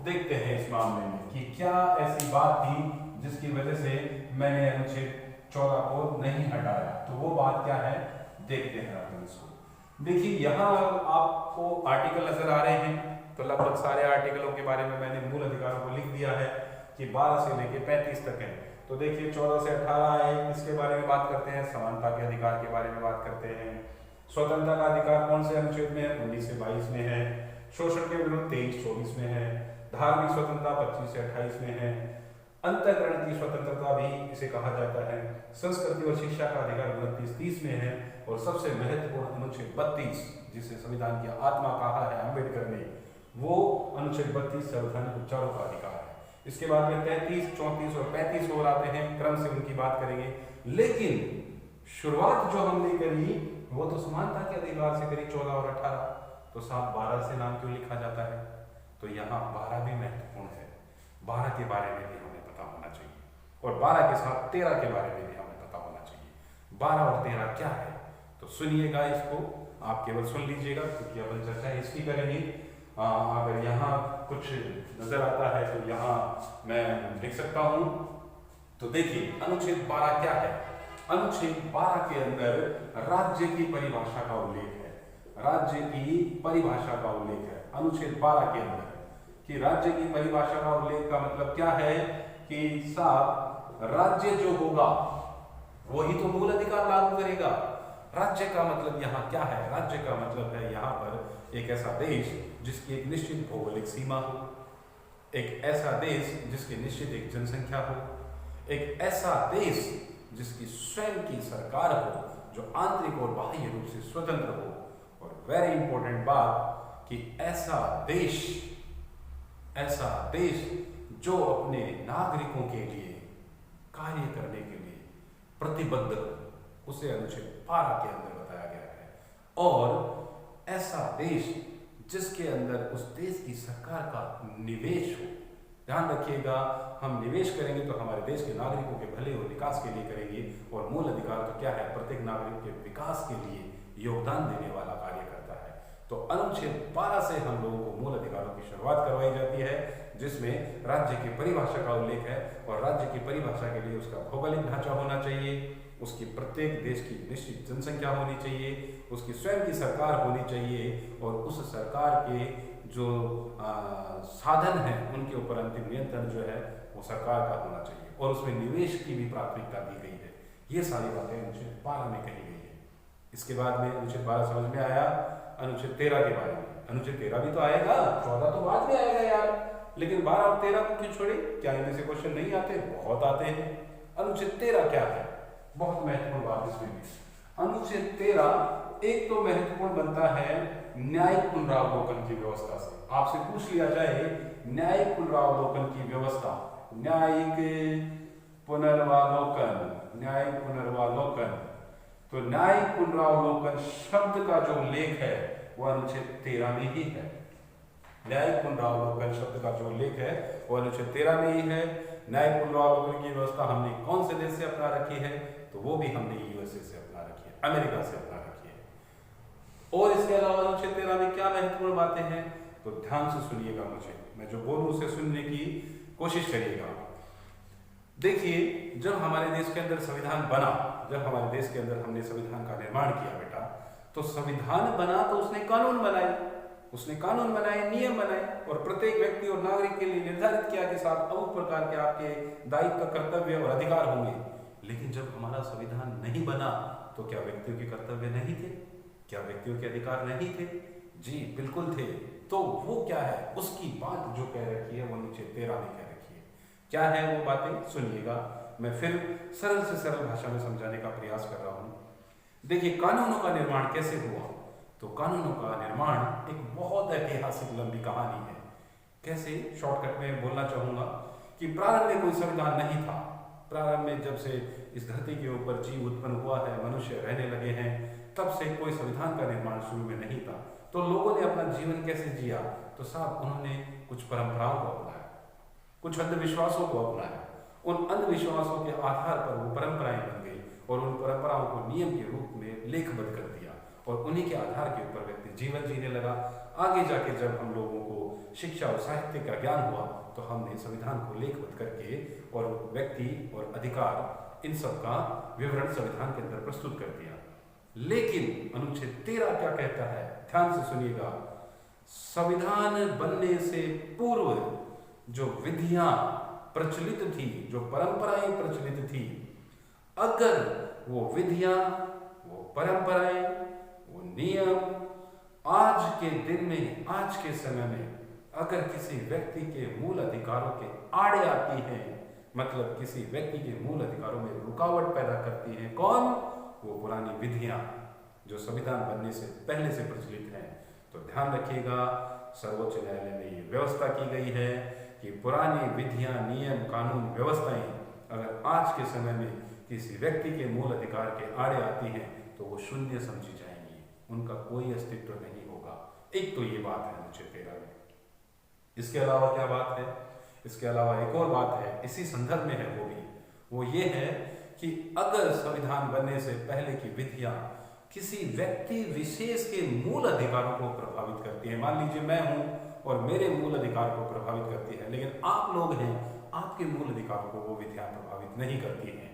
देखते हैं इस मामले में कि क्या ऐसी बात थी जिसकी वजह से मैंने अनुच्छेद 14 को नहीं हटाया। तो वो बात क्या है, देखते हैं अपन इसको। देखिए यहाँ आपको आर्टिकल नजर आ रहे हैं, तो लगभग सारे आर्टिकलों के बारे में मैंने मूल अधिकारों को लिख दिया है कि 12 से लेकर 35 तक है। तो देखिए 14 से 18 आए, इसके बारे में बात करते हैं, समानता के अधिकार के बारे में बात करते हैं। स्वतंत्रता का अधिकार कौन से अनुच्छेद में है? 19 से 22 में है। शोषण के विरुद्ध 23-24 में है। धार्मिक स्वतंत्रता 25 से 28 में है। अंतःकरण की स्वतंत्रता भी इसे कहा जाता है। संस्कृति और शिक्षा का अधिकार 29-30 में है। और सबसे महत्वपूर्ण अनुच्छेद 32, जिसे संविधान की आत्मा कहा है अम्बेडकर ने, वो अनुच्छेद 32 संवैधानिक उपचारों का अधिकार है। इसके बाद में 33, 34 और 35 और आते हैं, क्रम से उनकी बात करेंगे। लेकिन शुरुआत जो हमने करी वो तो समानता के अधिकार से करी 14 और 18। तो साहब 12 से नाम क्यों लिखा जाता है? तो यहाँ 12 भी महत्वपूर्ण है। 12 के बारे में भी हमें पता होना चाहिए और 12 के साथ 13 के बारे में भी हमें पता होना चाहिए। 12 और 13 क्या है? तो सुनिएगा, इसको आप केवल सुन लीजिएगा क्योंकि अपन चर्चा इसकी करेंगे। अगर यहाँ कुछ नजर आता है तो यहाँ मैं लिख सकता हूँ। तो देखिए अनुच्छेद 12 क्या है? अनुच्छेद 12 के अंदर राज्य की परिभाषा का उल्लेख है। राज्य की परिभाषा का उल्लेख है अनुच्छेद 12 के अंदर। कि राज्य की परिभाषा का उल्लेख का मतलब क्या है? कि साहब राज्य जो होगा वही तो मूल अधिकार लागू करेगा। राज्य का मतलब यहाँ क्या है? राज्य का मतलब है यहाँ पर एक ऐसा देश जिसकी एक निश्चित भौगोलिक सीमा हो, एक ऐसा देश जिसकी निश्चित एक जनसंख्या हो, एक ऐसा देश जिसकी स्वयं की सरकार हो जो आंतरिक और बाह्य रूप से स्वतंत्र हो, और वेरी इंपॉर्टेंट बात कि ऐसा देश जो अपने नागरिकों के लिए कार्य करने के लिए प्रतिबद्ध हो, उसे अनुच्छेद 12 के अंदर बताया गया है। और ऐसा देश जिसके अंदर उस देश की सरकार का निवेश हो। ध्यान रखिएगा, हम निवेश करेंगे तो हमारे देश के नागरिकों के भले और विकास के लिए करेंगे, और मूल अधिकार तो क्या है? प्रत्येक नागरिक के विकास के लिए योगदान देने वाला कार्य करता है। तो अनुच्छेद 12 से हम लोगों को मूल अधिकारों की शुरुआत करवाई जाती है, जिसमें राज्य की परिभाषा का उल्लेख है। और राज्य की परिभाषा के लिए उसका भौगोलिक ढांचा होना चाहिए, उसकी प्रत्येक देश की निश्चित जनसंख्या होनी चाहिए, उसकी स्वयं की सरकार होनी चाहिए, और उस सरकार के जो साधन हैं उनके ऊपर अंतिम नियंत्रण जो है वो सरकार का होना चाहिए, और उसमें निवेश की भी प्राथमिकता दी गई है। ये सारी बातें अनुच्छेद 12 में कही गई है। इसके बाद में अनुच्छेद 12 समझ में आया। अनुच्छेद 13 के बारे में, अनुच्छेद 13 भी तो आएगा, 14 तो बाद में आएगा यार, लेकिन 12 और 13 को क्यों छोड़े? क्या इनमें से क्वेश्चन नहीं आते? बहुत आते हैं। अनुच्छेद 13 क्या है? बहुत महत्वपूर्ण बात इसमें भी। अनुच्छेद 13 एक तो महत्वपूर्ण बनता है न्यायिक पुनरावलोकन की व्यवस्था से। आपसे पूछ लिया जाए न्यायिक पुनरावलोकन की व्यवस्था, न्यायिक पुनर्वालोकन, तो न्यायिक पुनरावलोकन शब्द का जो उल्लेख है वह अनुच्छेद 13 में ही है। न्यायिक पुनरावलोकन शब्द का जो उल्लेख है वह अनुच्छेद 13 में ही है। न्यायिक पुनरावलोकन की व्यवस्था हमने कौन से देश से अपना रखी है? तो वो भी हमने यूएसए से अपना रखी है, अमेरिका से अपना रखी है। और इसके अलावा अनुच्छेद 13 में क्या महत्वपूर्ण बातें हैं? तो ध्यान से सुनिएगा, मुझे मैं जो बोलूं उसे सुनने की कोशिश करिएगा। देखिए, जब हमारे देश के अंदर संविधान बना, जब हमारे देश के अंदर हमने संविधान का निर्माण किया बेटा, तो संविधान बना तो उसने कानून बनाए, नियम बनाए, और प्रत्येक व्यक्ति और नागरिक के लिए निर्धारित किया कि साथ अमुक प्रकार के आपके दायित्व, कर्तव्य और अधिकार होंगे। लेकिन जब हमारा संविधान नहीं बना तो क्या व्यक्तियों के कर्तव्य नहीं थे? क्या व्यक्तियों के अधिकार नहीं थे? जी बिल्कुल थे। तो वो क्या है, उसकी बात जो कह रखी है वो अनुच्छेद 13 में कह रखी है। क्या है वो बातें? सुनिएगा, मैं फिर सरल से सरल भाषा में समझाने का प्रयास कर रहा हूं। देखिए, कानूनों का निर्माण कैसे हुआ? तो कानूनों का निर्माण एक बहुत ऐतिहासिक लंबी कहानी है। कैसे? शॉर्टकट में बोलना चाहूंगा कि प्रारंभ में कोई संविधान नहीं था। प्रारंभ में जब से इस धरती के ऊपर जीव उत्पन्न हुआ है, मनुष्य रहने लगे हैं, तब से कोई संविधान का निर्माण शुरू में नहीं था। तो लोगों ने अपना जीवन कैसे जिया? तो साहब उन्होंने कुछ परंपराओं को अपनाया, कुछ अंधविश्वासों को अपनाया। उन अंधविश्वासों के आधार पर वो परंपराएं बन गई, और उन परंपराओं को नियम के रूप में लेखबद्ध कर दिया, और उन्हीं के आधार के ऊपर व्यक्ति जीवन जीने लगा। आगे जाके जब हम लोगों को शिक्षा और साहित्य का ज्ञान हुआ, तो हमने संविधान को लेखबद्ध करके और व्यक्ति और अधिकार इन सब का विवरण संविधान के अंदर प्रस्तुत कर दिया। लेकिन अनुच्छेद 13 क्या कहता है? ध्यान से सुनिएगा। संविधान बनने से पूर्व जो विधियां प्रचलित थी, जो परंपराएं प्रचलित थी, अगर वो विधियां, वो परंपराएं, वो नियम आज के दिन में, आज के समय में अगर किसी व्यक्ति के मूल अधिकारों के आड़े आती हैं, मतलब किसी व्यक्ति के मूल अधिकारों में रुकावट पैदा करती हैं, कौन? वो पुरानी विधियां जो संविधान बनने से पहले से प्रचलित हैं। तो ध्यान रखिएगा, सर्वोच्च न्यायालय में ये व्यवस्था की गई है कि पुरानी विधियां, नियम, कानून, व्यवस्थाएं अगर आज के समय में किसी व्यक्ति के मूल अधिकार के आड़े आती हैं तो वो शून्य समझी जाएंगी, उनका कोई अस्तित्व नहीं होगा। एक तो ये बात है अनुच्छेद 13 में। इसके अलावा क्या बात है? इसके अलावा एक और बात है, इसी संदर्भ में है वो ये है कि अगर संविधान बनने से पहले की विधियां किसी व्यक्ति विशेष के मूल अधिकारों को प्रभावित करती है, मान लीजिए मैं हूं और मेरे मूल अधिकार को प्रभावित करती है, लेकिन आप लोग हैं, आपके मूल अधिकारों को वो विधियां प्रभावित नहीं करती हैं,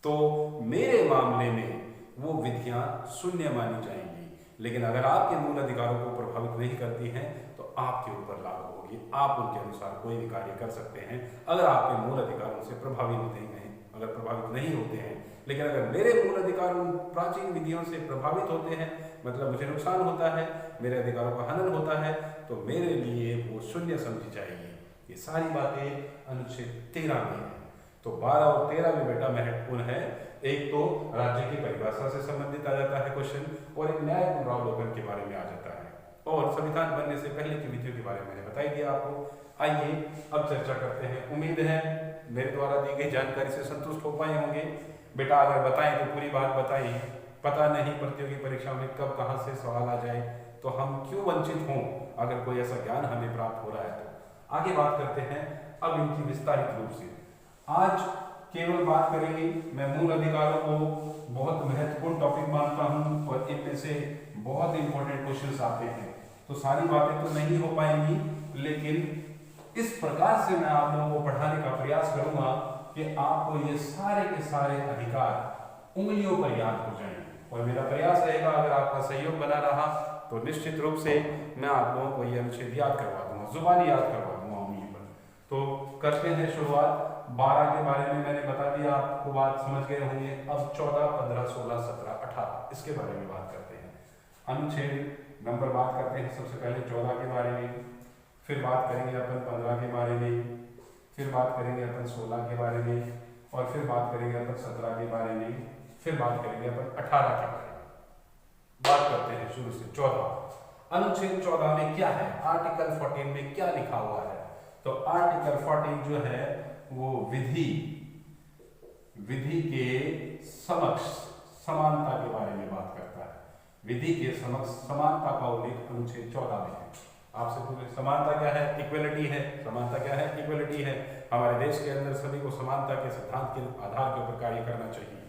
तो मेरे मामले में वो विधियां शून्य मानी जाएंगी। लेकिन अगर आपके मूल अधिकारों को प्रभावित नहीं करती हैं तो आपके ऊपर लागू होगी, आप उनके अनुसार कोई भी कार्य कर सकते हैं अगर आपके मूल अधिकार उनसे प्रभावित होते हैं, अगर प्रभावित नहीं होते हैं। लेकिन अगर मेरे मूल अधिकार उन प्राचीन विधियों से प्रभावित होते हैं, मतलब मुझे नुकसान होता है, मेरे अधिकारों का हनन होता है, तो मेरे लिए वो शून्य समझी जाएगी। ये सारी बातें अनुच्छेद 13 में है। तो 12 और 13 में बेटा महत्वपूर्ण है। एक तो राज्य की परिभाषा से संबंधित आ जाता है क्वेश्चन, और एक न्याय पुनरावलोकन के बारे में आ जाता है, और संविधान बनने से पहले की विधियों के बारे में मैंने बता दिया आपको। आइए अब चर्चा करते हैं। उम्मीद है मेरे द्वारा दी गई जानकारी से संतुष्ट हो पाए होंगे। बेटा अगर बताएं तो पूरी बात बताएं, पता नहीं प्रतियोगी परीक्षा में कब कहां से सवाल आ जाए तो हम क्यों वंचित हों, अगर कोई ऐसा ज्ञान हमें प्राप्त हो रहा है तो। आगे बात करते हैं अब इनकी विस्तारित रूप से। आज केवल बात करेंगे, मैं मूल अधिकारों को बहुत महत्वपूर्ण टॉपिक मानता हूं और इनमें से बहुत इंपॉर्टेंट क्वेश्चंस आते हैं, तो सारी बातें तो नहीं हो पाएंगी, लेकिन इस प्रकार से मैं आप लोगों को पढ़ाने का प्रयास करूंगा कि आपको ये सारे के सारे अधिकार उंगलियों पर याद हो जाएं। और मेरा प्रयास रहेगा, अगर आपका सहयोग बना रहा तो निश्चित रूप से मैं आप लोगों को ये अनुच्छेद याद करवा दूंगा, जुबानी याद करवा दूंगा उंगली पर। तो करते हैं शुरुआत। 12 के बारे में मैंने बता दिया, आपको बात समझ गए होंगे। अब 14, 15, 16, 17, 18 इसके बारे में बात करते हैं। अनुच्छेद नंबर बात करते हैं सबसे पहले 14 के बारे में, फिर बात करेंगे अपन 15 के बारे में, फिर बात करेंगे अपन 16 के बारे में, और फिर बात करेंगे अपन 17 के बारे में, फिर बात करेंगे अपन 18 के बारे में। बात करते हैं शुरू से 14। अनुच्छेद 14 में क्या है, आर्टिकल 14 में क्या लिखा हुआ है? तो आर्टिकल 14 जो है वो विधि के समक्ष समानता के बारे में बात करता है। विधि के समक्ष समानता का उल्लेख अनुच्छेद 14 में है। आपसे पूछे समानता क्या है? इक्वलिटी है। समानता क्या है? इक्वलिटी है। हमारे देश के अंदर सभी को समानता के सिद्धांत के आधार के ऊपर कार्य करना चाहिए।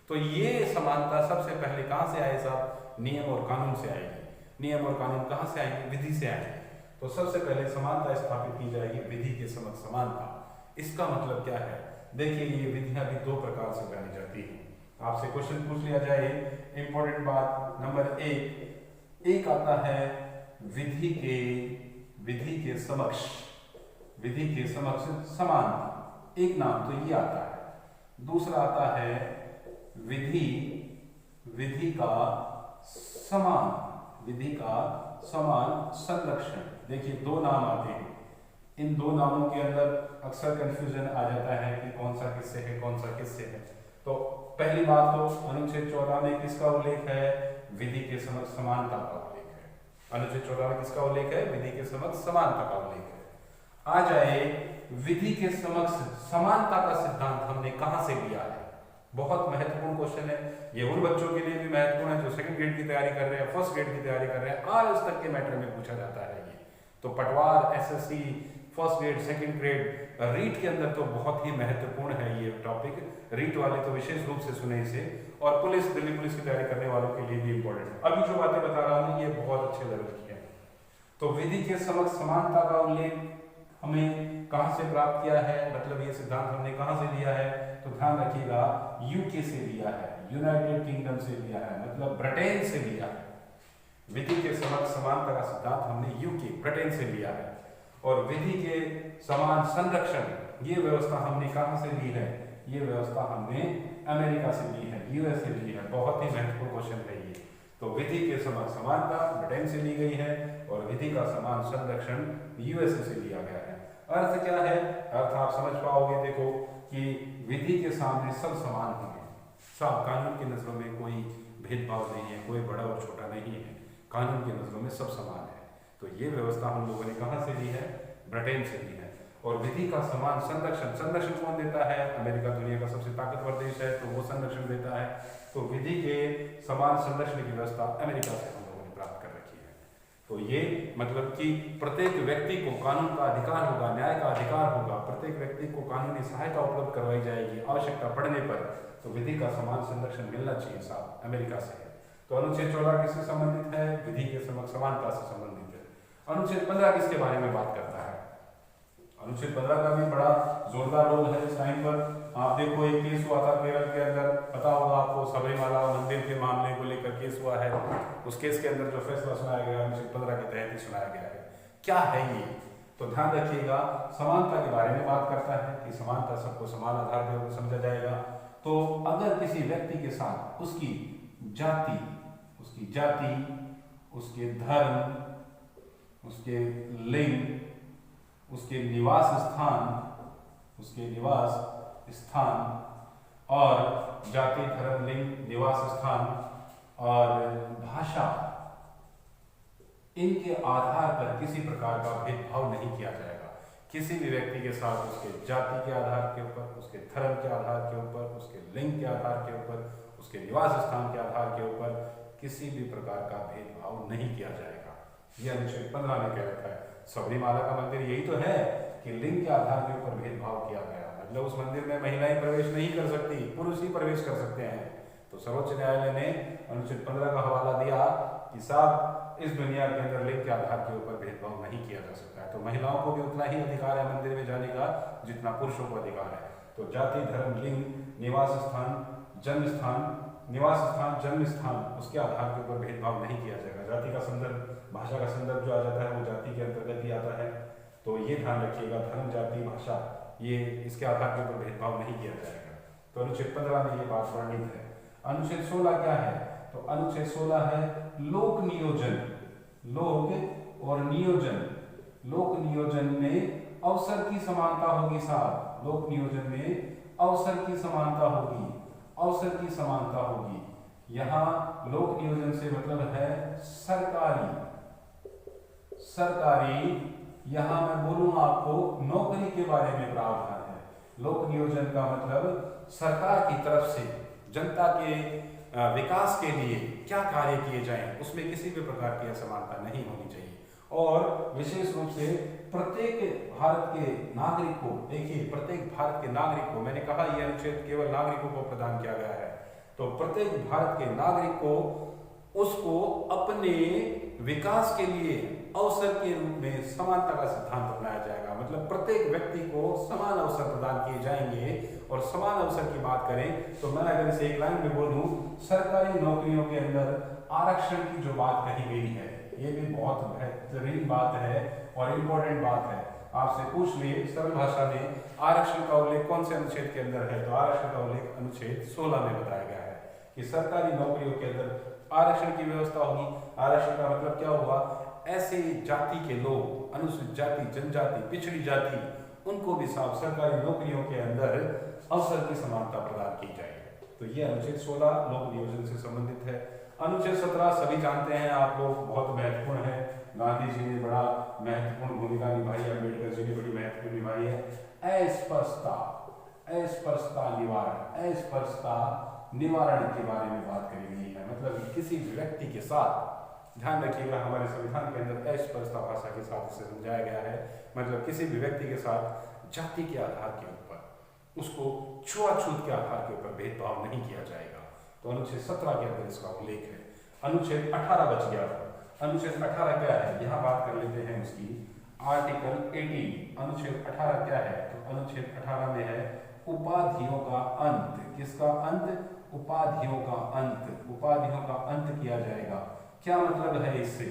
तो ये समानता सबसे पहले कहां से आए साहब? नियम और कानून से आएगी। नियम और कानून कहां से आएंगे? विधि से आएंगे। तो सबसे पहले समानता स्थापित की जाएगी, विधि के समक्ष समानता। इसका मतलब क्या है? देखिए, ये विधियां भी 2 प्रकार से जानी जाती हैं। आपसे क्वेश्चन पूछ लिया जाए, इंपॉर्टेंट बात नंबर 1 आता है विधि के समक्ष समानता। एक नाम तो ये आता है। दूसरा आता है विधि का समान संरक्षण। देखिए 2 नाम आते हैं, इन 2 नामों के अंदर अक्सर कंफ्यूजन आ जाता है कि कौन सा किससे है, कौन सा किससे है। तो पहली बात तो अनुच्छेद 14 में किसका उल्लेख है? विधि के समक्ष समानता का उल्लेख है। अनुच्छेद 14 में किसका उल्लेख है? विधि के समक्ष समानता का उल्लेख है। आ जाए विधि के समक्ष समानता का सिद्धांत हमने कहां से लिया है? बहुत महत्वपूर्ण क्वेश्चन है ये, उन बच्चों के लिए भी महत्वपूर्ण है जो सेकंड ग्रेड की तैयारी कर रहे हैं, फर्स्ट ग्रेड की तैयारी कर रहे हैं, आज तक के मैटर में पूछा जाता है ये। तो Patwar, SSC, first grade, second grade, REET के अंदर तो बहुत ही महत्वपूर्ण है ये टॉपिक। रीट वाले तो विशेष रूप से सुने इसे, और पुलिस, दिल्ली पुलिस की तैयारी करने वालों के लिए भी इंपॉर्टेंट है। अभी जो बातें बता रहा हूं ये बहुत अच्छे लेवल की है। तो विधि के समक्ष समानता का उल्लेख हमें कहां से प्राप्त किया है, मतलब ये सिद्धांत हमने कहां से लिया है? तो ध्यान रखिएगा, यूके से लिया है, यूनाइटेड किंगडम से लिया है, मतलब ब्रिटेन से लिया है। विधि के समक्ष समानता का सिद्धांत हमने यूके, ब्रिटेन से लिया है। और विधि के समान संरक्षण ये व्यवस्था हमने कहाँ से ली है? ये व्यवस्था हमने अमेरिका से ली है, यूएस से ली है। बहुत ही महत्वपूर्ण क्वेश्चन है ये। तो विधि के समान समानता ब्रिटेन से ली गई है और विधि का समान संरक्षण यूएसए से लिया गया है। अर्थ क्या है? अर्थ आप समझ पाओगे, देखो कि विधि के सामने सब समान होंगे। सब, कानून की नजरों में कोई भेदभाव नहीं है, कोई बड़ा और छोटा नहीं है, कानून की नजरों में सब समान है। तो ये व्यवस्था हम लोगों ने कहाँ से ली है? ब्रिटेन से ली है। और विधि का समान संरक्षण, संरक्षण कौन देता है? अमेरिका दुनिया का सबसे ताकतवर देश है, तो वो संरक्षण देता है। तो विधि के समान संरक्षण की व्यवस्था अमेरिका से हम लोगों ने प्राप्त कर रखी है। तो ये मतलब कि प्रत्येक व्यक्ति को कानून का अधिकार होगा, न्याय का अधिकार होगा, प्रत्येक व्यक्ति को कानूनी सहायता उपलब्ध करवाई जाएगी आवश्यकता पड़ने पर। तो विधि का समान संरक्षण मिलना चाहिए, साहब, अमेरिका से है। तो अनुच्छेद 14 किससे संबंधित है? विधि के समानता से संबंधित है। अनुच्छेद 15 किसके बारे में बात करता है? अनुच्छेद 15 का भी बड़ा जोरदार रोल है इस टाइम पर। आप देखो, एक केस हुआ था केरल के अंदर, पता होगा आपको, सबरीमाला मंदिर के मामले को लेकर केस हुआ है। उस केस के अंदर जो फैसला सुनाया गया अनुच्छेद 15 के तहत ही सुनाया गया है। क्या है ये? तो ध्यान रखिएगा, समानता के बारे में बात करता है कि समानता सबको समान आधार पर समझा जाएगा। तो अगर किसी व्यक्ति के साथ उसकी जाति, उसके धर्म, उसके लिंग, उसके निवास स्थान और जाति, धर्म, लिंग, निवास स्थान और भाषा, इनके आधार पर किसी प्रकार का भेदभाव नहीं किया जाएगा। किसी भी व्यक्ति के साथ उसके जाति के आधार के ऊपर, उसके धर्म के आधार के ऊपर, उसके लिंग के आधार के ऊपर, उसके निवास स्थान के आधार के ऊपर किसी भी प्रकार का भेदभाव नहीं किया जाएगा। यह अनुच्छेद 15 में कह रखा है। सबरीमाला का मंदिर यही तो है कि लिंग के आधार के ऊपर भेदभाव किया गया, मतलब उस मंदिर में महिलाएं प्रवेश नहीं कर सकती, पुरुष ही प्रवेश कर सकते हैं। तो सर्वोच्च न्यायालय ने अनुच्छेद 15 का हवाला दिया कि साहब, इस दुनिया के अंदर लिंग के आधार के ऊपर भेदभाव नहीं किया जा सकता है। तो महिलाओं को भी उतना ही अधिकार है मंदिर में जाने का जितना पुरुषों को अधिकार है। तो जाति, धर्म, लिंग, निवास स्थान, जन्म स्थान, उसके आधार के ऊपर भेदभाव नहीं किया जाएगा। जाति का संदर्भ, भाषा का संदर्भ जो आ जाता है वो जाति के अंतर्गत ही आता है। तो ये ध्यान रखिएगा, धर्म, जाति, भाषा, ये इसके आधार के ऊपर भेदभाव नहीं किया जाएगा। तो अनुच्छेद 15 में ये बात वर्णित है। अनुच्छेद 16 क्या है? तो अनुच्छेद 16 है लोक नियोजन। लोक और नियोजन, लोक नियोजन में अवसर की समानता होगी साहब। लोक नियोजन में अवसर की समानता होगी, अवसर की समानता होगी। यहाँ लोक नियोजन से मतलब है सरकारी, यहाँ मैं बोलूंगा आपको नौकरी के बारे में प्रावधान है। लोक नियोजन का मतलब सरकार की तरफ से जनता के विकास के लिए क्या कार्य किए जाएं, उसमें किसी भी प्रकार की असमानता नहीं होनी चाहिए। और विशेष रूप से प्रत्येक भारत के नागरिक को, देखिए प्रत्येक भारत के नागरिक को, मैंने कहा यह अनुच्छेद केवल नागरिकों को प्रदान किया गया है। तो प्रत्येक भारत के नागरिक को उसको अपने विकास के लिए अवसर के रूप में समानता का सिद्धांत अपनाया जाएगा। मतलब प्रत्येक व्यक्ति को समान अवसर प्रदान किए जाएंगे। और समान अवसर की बात करें तो मैं अगर इसे एक लाइन में बोलूं, सरकारी नौकरियों के अंदर आरक्षण की जो बात कही गई है, ये भी बहुत बेहतरीन बात है और इम्पोर्टेंट बात है। आपसे पूछ लिए सरल भाषा में आरक्षण का उल्लेख कौन से अनुच्छेद के अंदर है? तो आरक्षण का उल्लेख अनुच्छेद 16 में बताया गया है कि सरकारी नौकरियों के अंदर आरक्षण की व्यवस्था होगी। आरक्षण का मतलब क्या हुआ? ऐसे जाति के लोग, अनुसूचित जाति, जनजाति, पिछड़ी जाति, उनको भी साफ सरकारी नौकरियों के अंदर अवसर की समानता प्रदान की जाए। तो ये अनुच्छेद 16 लोक नियोजन से संबंधित है। अनुच्छेद 17 सभी जानते हैं आप लोग, बहुत महत्वपूर्ण है। गांधी जी ने बड़ा महत्वपूर्ण भूमिका निभाई है, अम्बेडकर जी ने बड़ी महत्वपूर्ण निभाई है। अस्पृश्यता निवारण के बारे में बात करी गई है। मतलब किसी व्यक्ति के साथ, ध्यान रखिएगा हमारे संविधान के अंदर अस्पृश्यता भाषा के साथ इसे समझाया गया है। मतलब किसी भी व्यक्ति के साथ जाति के आधार के ऊपर, उसको छुआछूत के आधार के ऊपर भेदभाव नहीं किया जाएगा। तो अनुच्छेद 17 के अंदर इसका उल्लेख है। अनुच्छेद 18 बच गया था। अनुच्छेद 18 क्या है? यहाँ बात कर लेते हैं उसकी। आर्टिकल 18, अनुच्छेद 18 क्या है? तो अनुच्छेद 18 में है उपाधियों का अंत। किसका अंत? उपाधियों का अंत। उपाधियों का अंत किया जाएगा। क्या मतलब है इससे?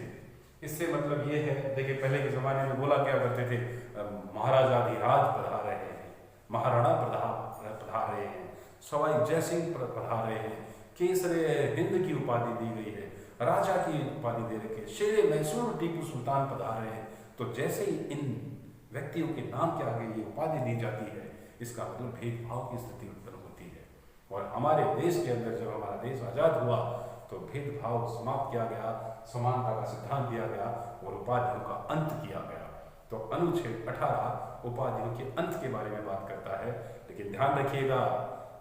इससे मतलब ये है, देखिए पहले के जमाने में बोला क्या करते थे, महाराजाधिराज पधार रहे हैं, महाराणा प्रताप पधार रहे हैं, सवाई जयसिंह पधार रहे हैं, केसरे हिंद की उपाधि दी गई है, राजा की उपाधि दे रखी है, शेरे मैसूर टीपू सुल्तान पधार रहे हैं। तो जैसे ही इन व्यक्तियों के नाम के आगे ये उपाधि दी जाती है, इसका मतलब भेदभाव की स्थिति उत्पन्न होती है। और हमारे देश के अंदर जब हमारा देश आजाद हुआ तो भेदभाव समाप्त किया गया, समानता का सिद्धांत दिया गया और उपाधियों का अंत किया गया। तो अनुच्छेद 18 उपाधियों के अंत के बारे में बात करता है। लेकिन ध्यान रखिएगा,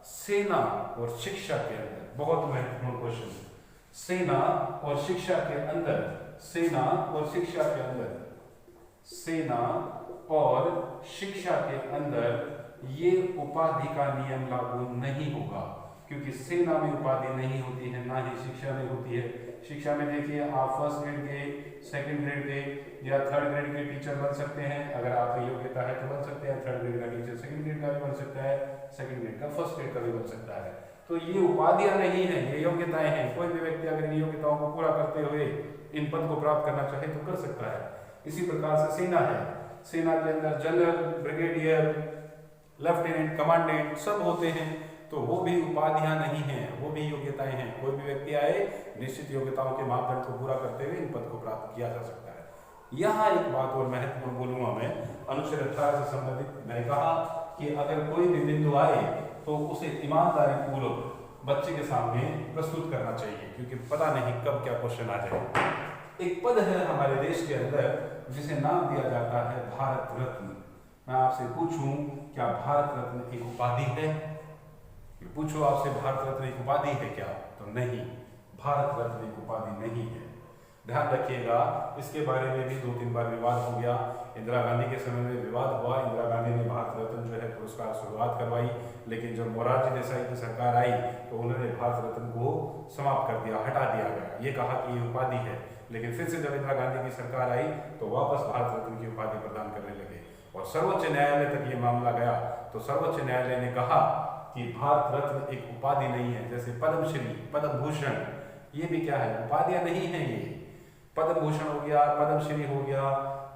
सेना और शिक्षा के अंदर बहुत महत्वपूर्ण क्वेश्चन, सेना और शिक्षा के अंदर, सेना और शिक्षा के अंदर, सेना और शिक्षा के अंदर ये उपाधि का नियम लागू नहीं होगा, क्योंकि सेना में उपाधि नहीं होती है, ना ही शिक्षा में होती है। शिक्षा में देखिए, आप फर्स्ट ग्रेड के, सेकंड ग्रेड के या थर्ड ग्रेड के टीचर बन सकते हैं, अगर आपकी योग्यता है तो बन सकते हैं। थर्ड ग्रेड का टीचर सेकंड ग्रेड का भी बन सकता है, सेकंड ग्रेड का फर्स्ट ग्रेड का भी बन सकता है। तो ये उपाधियां नहीं है, ये योग्यताएं हैं। कोई भी व्यक्ति अगर इन योग्यताओं को पूरा करते हुए इन पद को प्राप्त करना चाहे तो कर सकता है। इसी प्रकार से सेना है, सेना के अंदर जनरल, ब्रिगेडियर, लेफ्टिनेंट, कमांडेंट सब होते हैं। तो वो भी उपाधियां नहीं हैं, वो भी योग्यताएं हैं। कोई भी व्यक्ति आए, निश्चित योग्यताओं के मापदंड को पूरा करते हुए इन पद को प्राप्त किया जा सकता है। यहाँ एक बात और महत्वपूर्ण बोलूंगा मैं, अनुच्छेद 18 से संबंधित। मैंने कहा कि अगर कोई भी बिंदु आए तो उसे ईमानदारी पूर्वक बच्चे के सामने प्रस्तुत करना चाहिए, क्योंकि पता नहीं कब क्या क्वेश्चन आ जाए। एक पद है हमारे देश के अंदर जिसे नाम दिया जाता है भारत रत्न। मैं आपसे पूछूं, क्या भारत रत्न एक उपाधि है? पूछो आपसे, भारत रत्न एक उपाधि है क्या? तो नहीं, भारत रत्न एक उपाधि नहीं है। ध्यान रखिएगा, इसके बारे में भी 2-3 बार विवाद हो गया। इंदिरा गांधी के समय में विवाद हुआ, इंदिरा गांधी ने भारत रत्न जो है पुरस्कार शुरुआत करवाई, लेकिन जब मोरारजी देसाई की सरकार आई तो उन्होंने भारत रत्न को समाप्त कर दिया, हटा दिया गया। ये कहा कि ये उपाधि है, लेकिन फिर से जब इंदिरा गांधी की सरकार आई तो वापस भारत रत्न की उपाधि प्रदान करने लगे और सर्वोच्च न्यायालय तक ये मामला गया। तो सर्वोच्च न्यायालय ने कहा कि भारत रत्न एक उपाधि नहीं है। जैसे पद्मश्री, पद्म भूषण, ये भी क्या है? उपाधियां नहीं है। ये पद्म भूषण हो गया, पद्मश्री हो गया,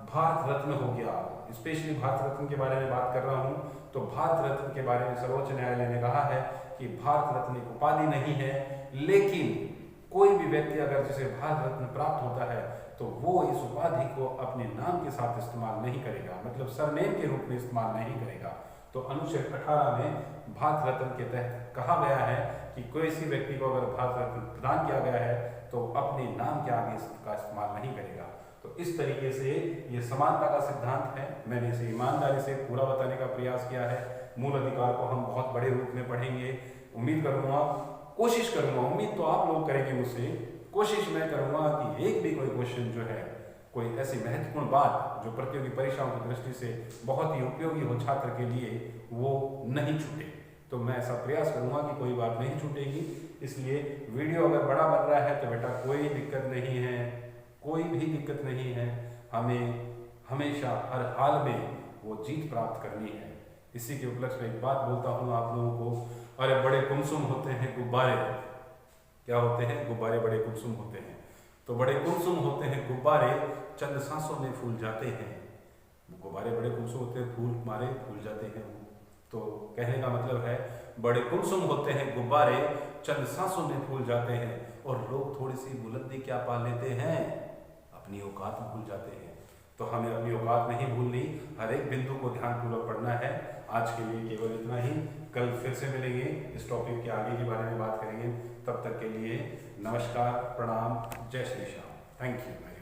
भारत रत्न हो गया। स्पेशली भारत रत्न के बारे में बात कर रहा हूं, तो भारत रत्न के बारे में सर्वोच्च न्यायालय ने कहा है कि भारत रत्न एक उपाधि नहीं है, लेकिन कोई भी व्यक्ति अगर जिसे भारत रत्न प्राप्त होता है तो वो इस उपाधि को अपने नाम के साथ इस्तेमाल नहीं करेगा, मतलब सरनेम के रूप में इस्तेमाल नहीं करेगा। तो अनुच्छेद 18 में भारत रत्न के तहत कहा गया है कि कोई सी व्यक्ति को अगर भारत रत्न प्रदान किया गया है तो अपने नाम के आगे इसका इस्तेमाल नहीं करेगा। तो इस तरीके से ये समानता का सिद्धांत है। मैंने इसे ईमानदारी से पूरा बताने का प्रयास किया है। मूल अधिकार को हम बहुत बड़े रूप में पढ़ेंगे। उम्मीद करूंगा, कोशिश करूंगा, उम्मीद तो आप लोग करेंगे मुझसे, कोशिश मैं करूंगा कि एक भी कोई क्वेश्चन जो है, कोई ऐसी महत्वपूर्ण बात जो प्रतियोगी परीक्षाओं की दृष्टि से बहुत ही उपयोगी हो छात्र के लिए, वो नहीं छूटे। तो मैं ऐसा प्रयास करूंगा कि कोई बात नहीं छूटेगी। इसलिए वीडियो अगर बड़ा बन रहा है तो बेटा कोई दिक्कत नहीं है, कोई भी दिक्कत नहीं है। हमें हमेशा हर हाल में वो जीत प्राप्त करनी है। इसी के उपलक्ष्य में एक बात बोलता हूँ आप लोगों को, अरे बड़े गुमसुम होते हैं गुब्बारे। क्या होते हैं? गुब्बारे बड़े गुमसुम होते हैं। तो बड़े गुमसुम होते हैं गुब्बारे, चंद सांसों में फूल जाते हैं। गुब्बारे बड़े गुमसुम होते हैं, फूल मारे फूल जाते हैं। तो कहने का मतलब है, बड़े गुमसुम होते हैं गुब्बारे, चंद सांसों में फूल जाते हैं। और लोग थोड़ी सी बुलंदी क्या पा लेते हैं? अपनी औकात भूल जाते हैं। तो हमें अपनी औकात नहीं भूलनी, हर एक बिंदु को ध्यानपूर्वक पढ़ना है। आज के लिए केवल इतना ही। कल फिर से मिलेंगे, इस टॉपिक के आगे के बारे में बात करेंगे। तब तक के लिए नमस्कार, प्रणाम, जय श्री श्याम। Thank you.